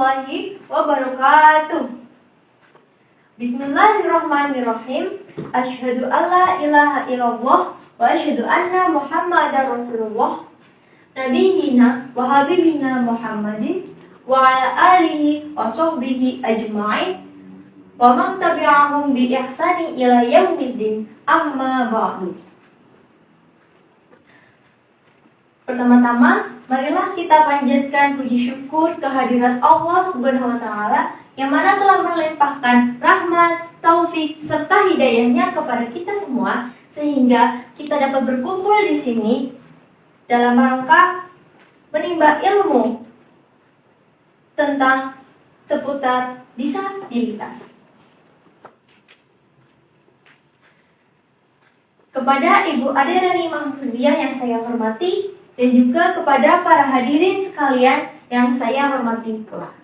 warahmatullahi wabarakatuh. Bismillahirrahmanirrahim. Asyhadu alla ilaha illallah wa asyhadu anna Muhammadar Rasulullah. Nabiyyina wa habibina Muhammadin wa ala alihi wa sahbihi ajma'in wa man tabi'ahum bi ihsani ila yaumiddin. Amma ba'du. Pertama-tama, marilah kita panjatkan puji syukur kehadirat Allah Subhanahu wa taala yang mana telah melimpahkan rahmat, taufik serta hidayahnya kepada kita semua sehingga kita dapat berkumpul di sini dalam rangka menimba ilmu tentang seputar disabilitas. Kepada Ibu Ade Rani Mahfuziah yang saya hormati dan juga kepada para hadirin sekalian yang saya hormati pula.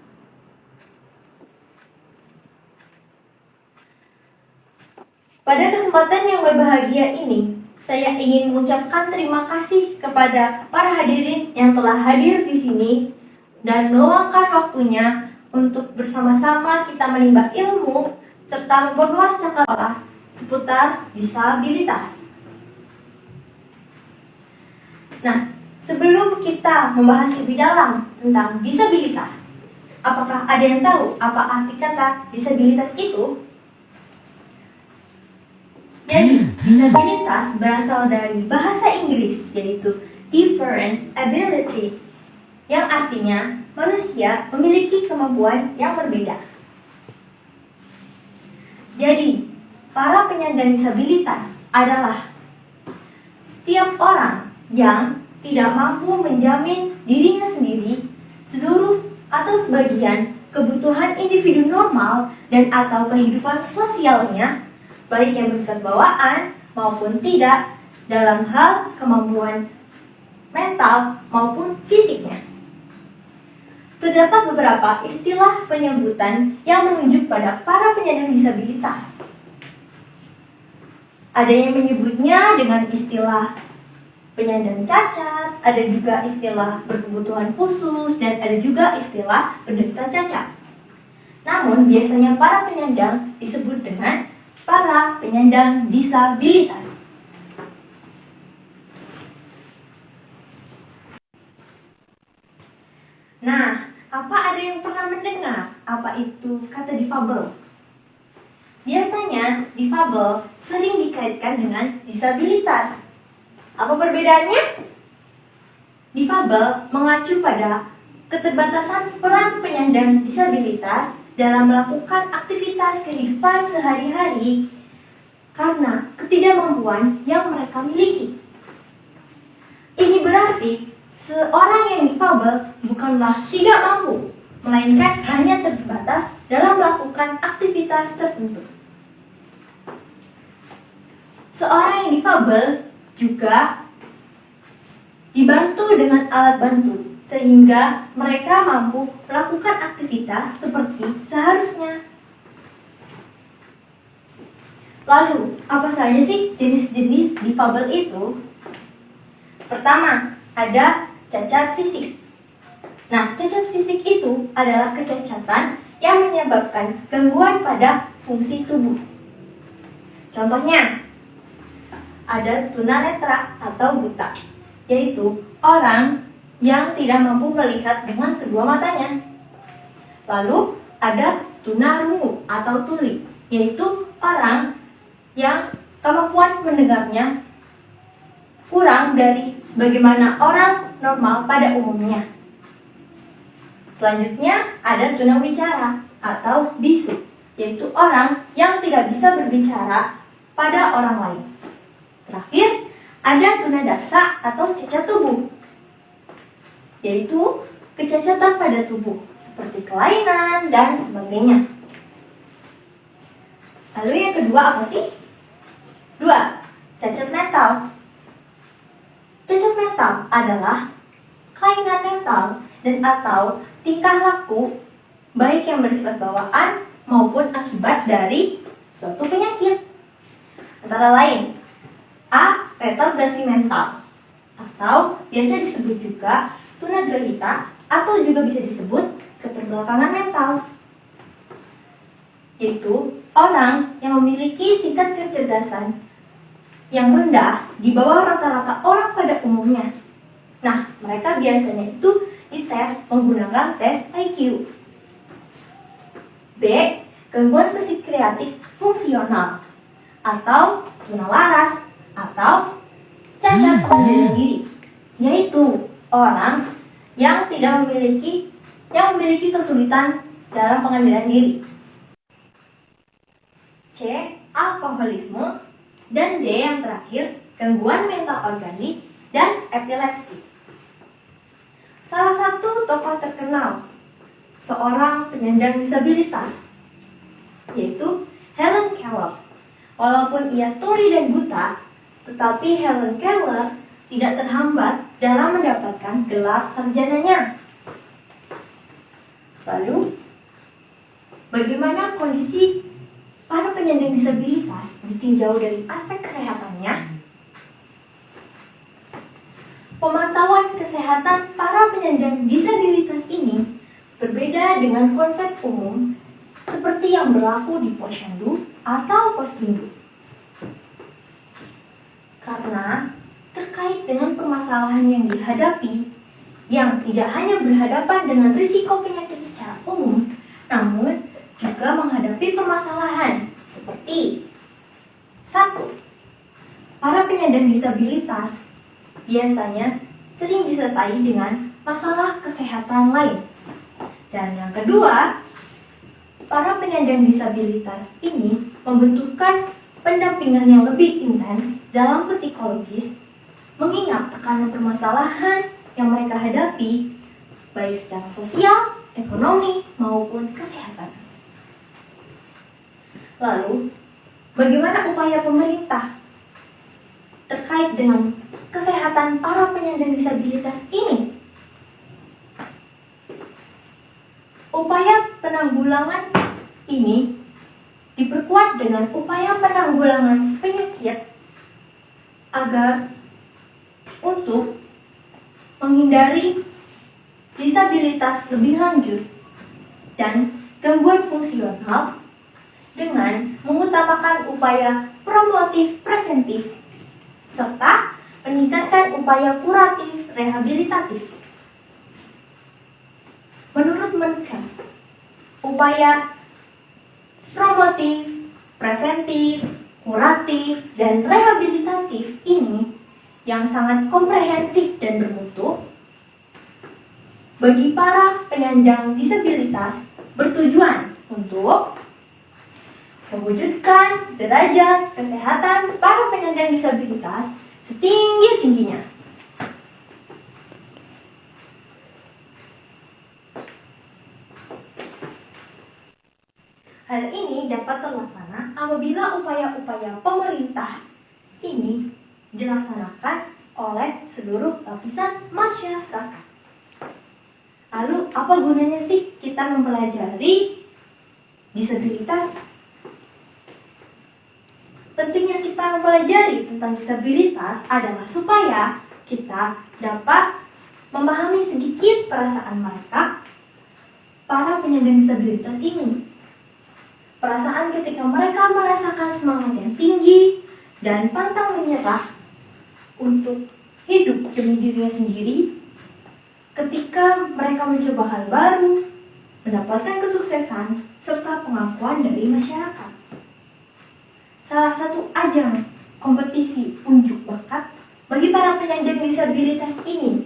Pada kesempatan yang berbahagia ini, saya ingin mengucapkan terima kasih kepada para hadirin yang telah hadir di sini dan meluangkan waktunya untuk bersama-sama kita menimba ilmu serta memperluas cakrawala seputar disabilitas. Nah, sebelum kita membahas lebih dalam tentang disabilitas, apakah ada yang tahu apa arti kata disabilitas itu? Jadi, disabilitas berasal dari bahasa Inggris yaitu different ability, yang artinya manusia memiliki kemampuan yang berbeda. Jadi, para penyandang disabilitas adalah setiap orang yang tidak mampu menjamin dirinya sendiri, seluruh atau sebagian kebutuhan individu normal dan atau kehidupan sosialnya, baik yang bersifat bawaan maupun tidak, dalam hal kemampuan mental maupun fisiknya. Terdapat beberapa istilah penyebutan yang menunjuk pada para penyandang disabilitas. Ada yang menyebutnya dengan istilah penyandang cacat, ada juga istilah berkebutuhan khusus, dan ada juga istilah penderita cacat. Namun, biasanya para penyandang disebut dengan para penyandang disabilitas. Nah, apa ada yang pernah mendengar apa itu kata difabel? Biasanya, difabel sering dikaitkan dengan disabilitas. Apa perbedaannya? Difabel mengacu pada keterbatasan peran penyandang disabilitas dalam melakukan aktivitas kehidupan sehari-hari karena ketidakmampuan yang mereka miliki. Ini berarti seorang yang difabel bukanlah tidak mampu, melainkan hanya terbatas dalam melakukan aktivitas tertentu. Seorang yang difabel juga dibantu dengan alat bantu sehingga mereka mampu melakukan aktivitas seperti seharusnya. Lalu, apa saja sih jenis-jenis difabel itu? Pertama, ada cacat fisik. Nah, cacat fisik itu adalah kecacatan yang menyebabkan gangguan pada fungsi tubuh. Contohnya, ada tunanetra atau buta, yaitu orang yang tidak mampu melihat dengan kedua matanya. Lalu ada tunarungu atau tuli, yaitu orang yang kemampuan mendengarnya kurang dari sebagaimana orang normal pada umumnya. Selanjutnya ada tunawicara atau bisu, yaitu orang yang tidak bisa berbicara pada orang lain. Terakhir, ada tunadaksa atau cacat tubuh, yaitu kecacatan pada tubuh, seperti kelainan dan sebagainya. Lalu yang kedua apa sih? 2. Cacat mental. Cacat mental adalah kelainan mental dan atau tingkah laku, baik yang bersifat bawaan maupun akibat dari suatu penyakit. Antara lain, A. Retardasi mental, atau biasa disebut juga tunagrahita, atau juga bisa disebut keterlambatan keterbelakangan mental, yaitu orang yang memiliki tingkat kecerdasan yang rendah di bawah rata-rata orang pada umumnya. Nah, mereka biasanya itu dites menggunakan tes IQ. B. Gangguan psikriatrik fungsional atau tunalaras atau cacat pengendalian diri, yaitu orang yang memiliki kesulitan dalam pengendalian diri. C. Alkoholisme. Dan D yang terakhir, gangguan mental organik dan epilepsi. Salah satu tokoh terkenal seorang penyandang disabilitas, yaitu Helen Keller. Walaupun ia tuli dan buta, tetapi Helen Keller tidak terhambat dalam mendapatkan gelar sarjananya. Lalu, bagaimana kondisi para penyandang disabilitas ditinjau dari aspek kesehatannya? Pemantauan kesehatan para penyandang disabilitas ini berbeda dengan konsep umum seperti yang berlaku di posyandu atau posyandu. Karena terkait dengan permasalahan yang dihadapi, yang tidak hanya berhadapan dengan risiko penyakit secara umum, namun juga menghadapi permasalahan seperti 1. Para penyandang disabilitas biasanya sering disertai dengan masalah kesehatan lain. Dan yang kedua, para penyandang disabilitas ini membutuhkan pendampingan yang lebih intens dalam psikologis, mengingat tekanan permasalahan yang mereka hadapi, baik secara sosial, ekonomi, maupun kesehatan. Lalu, bagaimana upaya pemerintah terkait dengan kesehatan para penyandang disabilitas ini? Upaya penanggulangan ini diperkuat dengan upaya penanggulangan penyakit agar untuk menghindari disabilitas lebih lanjut dan gangguan fungsional dengan mengutamakan upaya promotif preventif serta meningkatkan upaya kuratif rehabilitatif. Menurut Menkes, upaya promotif, preventif, kuratif, dan rehabilitatif ini yang sangat komprehensif dan bermutu bagi para penyandang disabilitas bertujuan untuk mewujudkan derajat kesehatan para penyandang disabilitas setinggi-tingginya. Hal ini dapat terlaksana apabila upaya-upaya pemerintah ini dilaksanakan oleh seluruh lapisan masyarakat. Lalu, apa gunanya sih kita mempelajari disabilitas? Pentingnya kita mempelajari tentang disabilitas adalah supaya kita dapat memahami sedikit perasaan mereka, para penyandang disabilitas ini. Perasaan ketika mereka merasakan semangat yang tinggi dan pantang menyerah untuk hidup demi dirinya sendiri, ketika mereka mencoba hal baru, mendapatkan kesuksesan, serta pengakuan dari masyarakat. Salah satu ajang kompetisi unjuk bakat bagi para penyandang disabilitas ini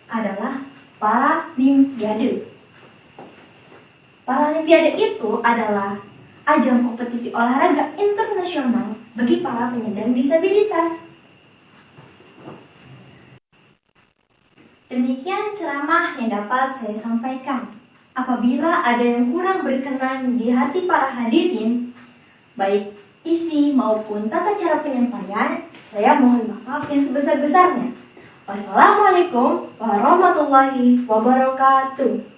adalah Paralimpiade. Paralimpiade itu adalah ajang kompetisi olahraga internasional bagi para penyandang disabilitas. Demikian ceramah yang dapat saya sampaikan. Apabila ada yang kurang berkenan di hati para hadirin, baik isi maupun tata cara penyampaian, saya mohon maaf yang sebesar-besarnya. Wassalamualaikum warahmatullahi wabarakatuh.